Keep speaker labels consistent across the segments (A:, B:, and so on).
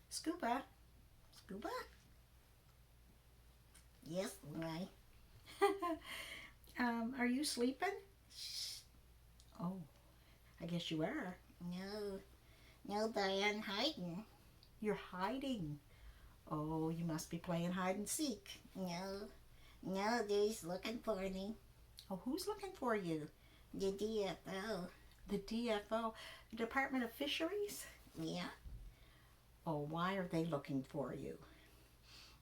A: Scuba. Scuba? Yes, why? Are you sleeping? Shh. Oh, I guess you are. No, no, Diane, hiding. You're hiding. Oh, you must be playing hide and seek. No, no, they's looking for me. Oh, who's looking for you? The DFO. The DFO? The Department of Fisheries? Yeah. Oh, why are they looking for you?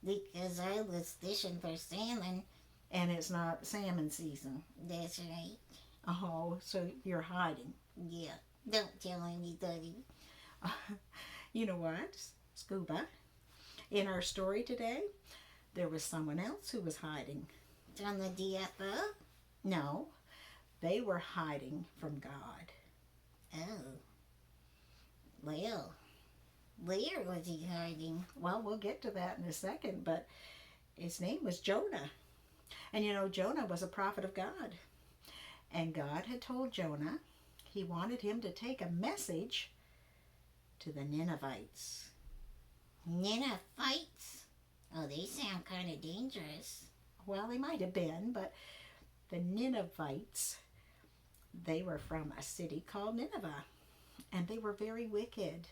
A: Because I was fishing for salmon. And it's not salmon season. That's right. Oh, so you're hiding. Yeah. Don't tell anybody. You know what, Scuba? In our story today, there was someone else who was hiding. From the DFO? No, they were hiding from God. Oh. Well, where was he hiding? Well, we'll get to that in a second, but his name was Jonah. And you know, Jonah was a prophet of God. And God had told Jonah he wanted him to take a message to the Ninevites. Ninevites? Oh, they sound kind of dangerous. Well, they might have been, but the Ninevites, they were from a city called Nineveh. And they were very wicked.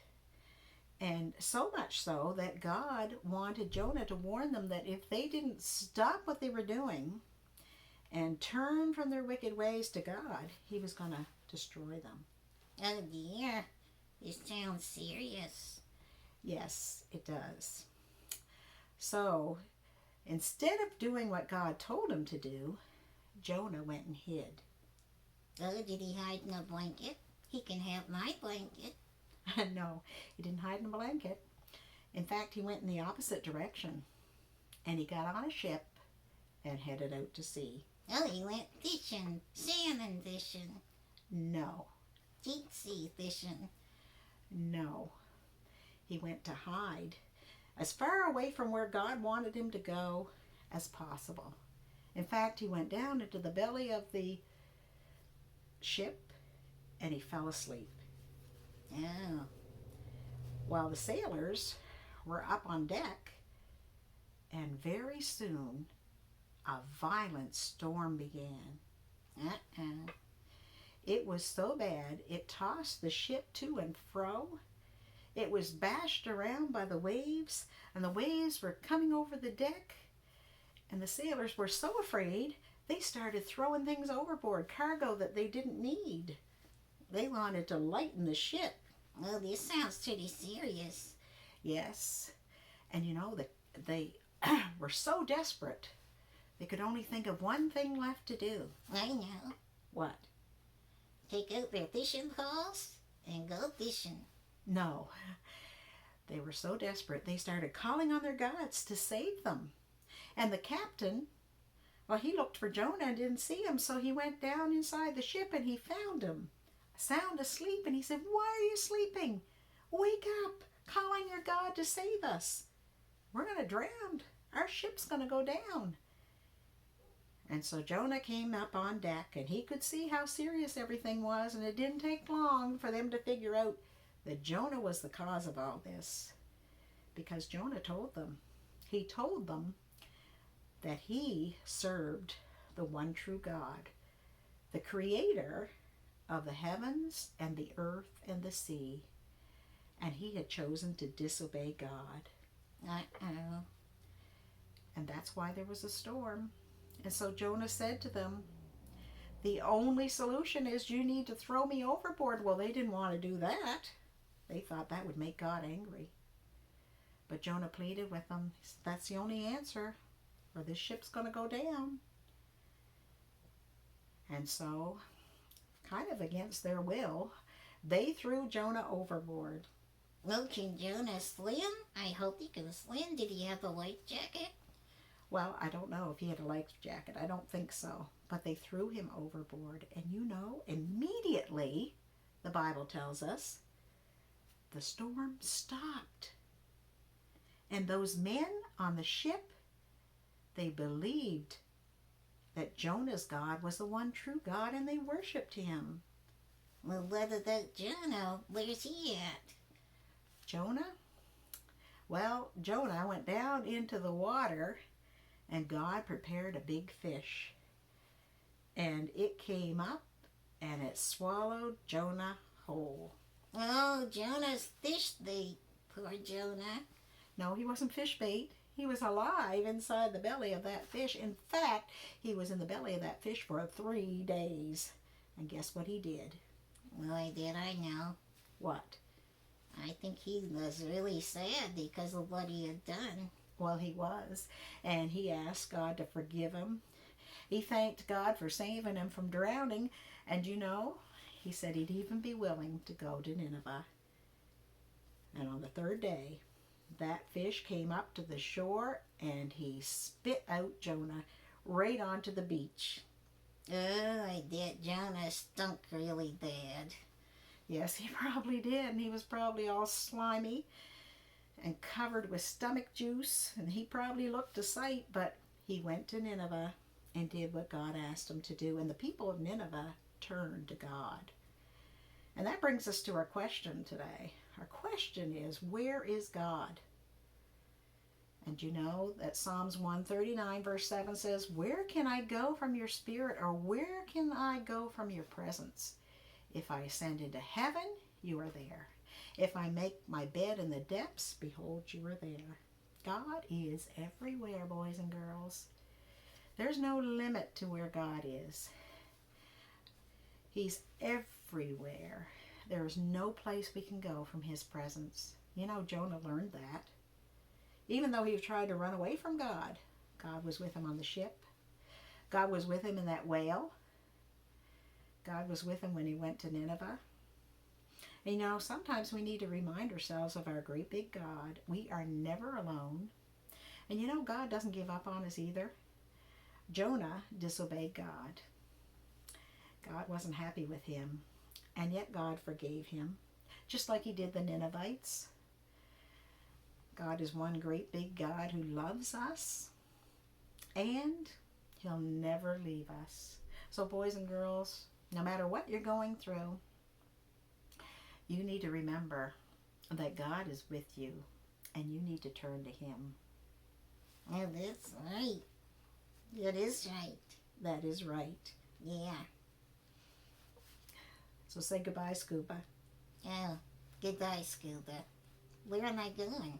A: And so much so that God wanted Jonah to warn them that if they didn't stop what they were doing and turn from their wicked ways to God, he was going to destroy them. Oh dear, it sounds serious. Yes, it does. So instead of doing what God told him to do, Jonah went and hid. Oh, did he hide in a blanket? He can have my blanket. No, he didn't hide in a blanket. In fact, he went in the opposite direction. And he got on a ship and headed out to sea. Oh, he went fishing, salmon fishing. No. Deep sea fishing. No. He went to hide as far away from where God wanted him to go as possible. In fact, he went down into the belly of the ship and he fell asleep. Oh. While the sailors were up on deck, and very soon a violent storm began. Uh-oh. It was so bad it tossed the ship to and fro. It was bashed around by the waves, and the waves were coming over the deck, and the sailors were so afraid they started throwing things overboard, cargo that they didn't need. They wanted to lighten the ship. Well, this sounds pretty serious. Yes. And you know, they were so desperate, they could only think of one thing left to do. I know. What? Take out their fishing poles and go fishing. No. They were so desperate, they started calling on their gods to save them. And the captain, well, he looked for Jonah and didn't see him, so he went down inside the ship and he found him, sound asleep, and he said, "Why are you sleeping? Wake up, call on your God to save us. We're going to drown. Our ship's going to go down." And so Jonah came up on deck and he could see how serious everything was, and it didn't take long for them to figure out that Jonah was the cause of all this, because Jonah told them. He told them that he served the one true God, the creator of the heavens and the earth and the sea, and he had chosen to disobey God. Uh-oh. And that's why there was a storm. And so Jonah said to them, "The only solution is you need to throw me overboard." Well, they didn't want to do that. They thought that would make God angry. But Jonah pleaded with them. He said, "That's the only answer, or this ship's going to go down." And so, kind of against their will, they threw Jonah overboard. Well, can Jonah swim? I hope he can swim. Did he have a life jacket? Well, I don't know if he had a life jacket. I don't think so. But they threw him overboard. And you know, immediately, the Bible tells us, the storm stopped. And those men on the ship, they believed that Jonah's God was the one true God, and they worshipped him. Well, what about Jonah? Where's he at? Jonah? Well, Jonah went down into the water, and God prepared a big fish. And it came up, and it swallowed Jonah whole.
B: Oh, Jonah's fish bait. Poor Jonah.
A: No, he wasn't fish bait. He was alive inside the belly of that fish. In fact, he was in the belly of that fish for 3 days. And guess what he did?
B: Why, did I know?
A: What?
B: I think he was really sad because of what he had done.
A: Well, he was. And he asked God to forgive him. He thanked God for saving him from drowning. And you know, he said he'd even be willing to go to Nineveh. And on the 3rd day, that fish came up to the shore and he spit out Jonah right onto the beach.
B: Oh, I did. Jonah stunk really bad.
A: Yes, he probably did. And he was probably all slimy and covered with stomach juice. And he probably looked a sight, but he went to Nineveh and did what God asked him to do. And the people of Nineveh turned to God. And that brings us to our question today. Our question is, where is God? And you know that Psalms 139 verse 7 says, where can I go from your spirit, or where can I go from your presence? If I ascend into heaven, you are there. If I make my bed in the depths, behold, you are there. God is everywhere, boys and girls. There's no limit to where God is. He's everywhere. There is no place we can go from his presence. You know, Jonah learned that. Even though he tried to run away from God, God was with him on the ship. God was with him in that whale. God was with him when he went to Nineveh. And you know, sometimes we need to remind ourselves of our great big God. We are never alone. And you know, God doesn't give up on us either. Jonah disobeyed God. God wasn't happy with him. And yet God forgave him, just like he did the Ninevites. God is one great big God who loves us, and he'll never leave us. So boys and girls, no matter what you're going through, you need to remember that God is with you, and you need to turn to him.
B: Oh, that's right. That is right.
A: That is right.
B: Yeah.
A: So say goodbye, Scuba.
B: Oh, goodbye, Scuba. Where am I going?